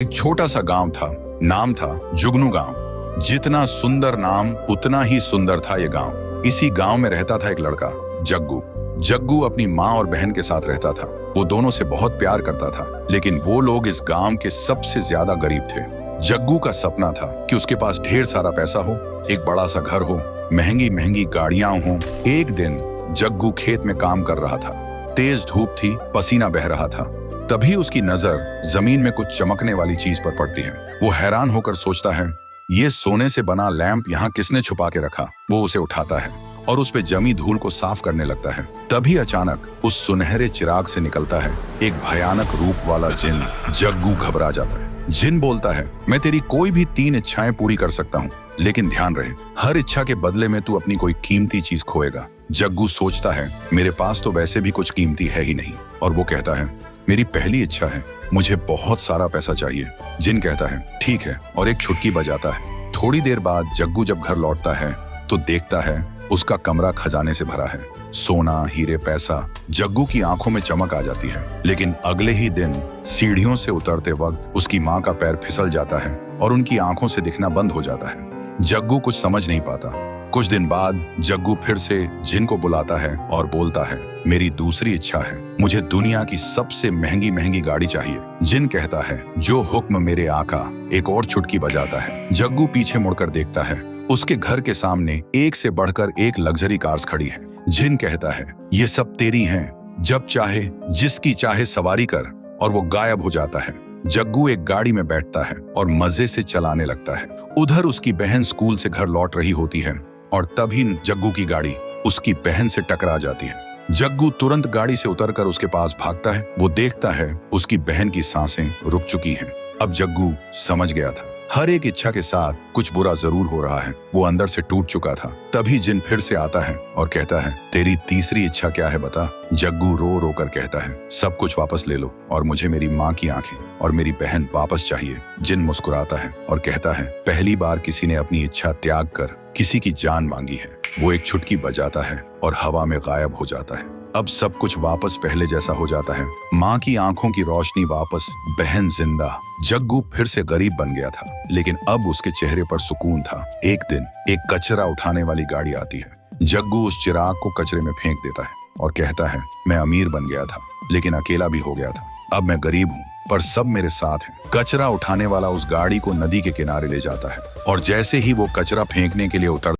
एक छोटा सा गांव था। नाम था जुगनू गांव। जितना सुंदर नाम उतना ही सुंदर था ये गांव। इसी गांव में रहता था एक लड़का, जग्गू। जग्गू अपनी माँ और बहन के साथ रहता था। वो दोनों से बहुत प्यार करता था, लेकिन वो लोग इस गांव के सबसे ज्यादा गरीब थे। जग्गू का सपना था कि उसके पास ढेर सारा पैसा हो, एक बड़ा सा घर हो, महंगी महंगी गाड़ियां हो। एक दिन जग्गू खेत में काम कर रहा था। तेज धूप थी, पसीना बह रहा था। तभी उसकी नजर जमीन में कुछ चमकने वाली चीज पर पड़ती है। वो हैरान होकर सोचता है, ये सोने से बना लैंप यहाँ किसने छुपा के रखा। वो उसे उठाता है और उस पे जमी धूल को साफ करने लगता है। तभी अचानक उस सुनहरे चिराग से निकलता है एक भयानक रूप वाला जिन। जग्गू घबरा जाता है। जिन बोलता है, मैं तेरी कोई भी 3 इच्छाएं पूरी कर सकता हूँ, लेकिन ध्यान रहे, हर इच्छा के बदले में तू अपनी कोई कीमती चीज खोएगा। जग्गू सोचता है, मेरे पास तो वैसे भी कुछ कीमती है ही नहीं। और वो कहता है, मेरी पहली इच्छा है, मुझे बहुत सारा पैसा चाहिए। जिन कहता है, ठीक है, और एक छुटकी बजाता है। थोड़ी देर बाद जग्गू जब घर लौटता है तो देखता है उसका कमरा खजाने से भरा है। सोना, हीरे, पैसा। जग्गू की आंखों में चमक आ जाती है। लेकिन अगले ही दिन सीढ़ियों से उतरते वक्त उसकी माँ का पैर फिसल जाता है और उनकी आंखों से दिखना बंद हो जाता है। जग्गू कुछ समझ नहीं पाता। कुछ दिन बाद जग्गू फिर से जिन को बुलाता है और बोलता है, मेरी दूसरी इच्छा है, मुझे दुनिया की सबसे महंगी महंगी गाड़ी चाहिए। जिन कहता है, जो हुक्म मेरे आका। एक और चुटकी बजाता है। जग्गू पीछे मुड़कर देखता है। उसके घर के सामने एक से बढ़कर एक लग्जरी कार्स खड़ी है। जिन कहता है, ये सब तेरी हैं, जब चाहे जिसकी चाहे सवारी कर। और वो गायब हो जाता है। जग्गू एक गाड़ी में बैठता है और मजे से चलाने लगता है। उधर उसकी बहन स्कूल से घर लौट रही होती है और तभी जग्गू की गाड़ी उसकी बहन से टकरा जाती है। जग्गू तुरंत गाड़ी से उतरकर उसके पास भागता है। वो देखता है उसकी बहन की सांसें रुक चुकी हैं। अब जग्गू समझ गया था, हर एक इच्छा के साथ कुछ बुरा जरूर हो रहा है। वो अंदर से टूट चुका था। तभी जिन फिर से आता है और कहता है, तेरी तीसरी इच्छा क्या है बता। जग्गू रो रो कर कहता है, सब कुछ वापस ले लो और मुझे मेरी माँ की आंखें और मेरी बहन वापस चाहिए। जिन मुस्कुराता है और कहता है, पहली बार किसी ने अपनी इच्छा त्याग कर किसी की जान मांगी है। वो एक छुटकी बजाता है और हवा में गायब हो जाता है। अब सब कुछ वापस पहले जैसा हो जाता है। माँ की आंखों की रोशनी वापस, बहन जिंदा। जग्गू फिर से गरीब बन गया था, लेकिन अब उसके चेहरे पर सुकून था। एक दिन एक कचरा उठाने वाली गाड़ी आती है। जग्गू उस चिराग को कचरे में फेंक देता है और कहता है, मैं अमीर बन गया था, लेकिन अकेला भी हो गया था। अब मैं गरीब हूँ, पर सब मेरे साथ हैं। कचरा उठाने वाला उस गाड़ी को नदी के किनारे ले जाता है और जैसे ही वो कचरा फेंकने के लिए उतर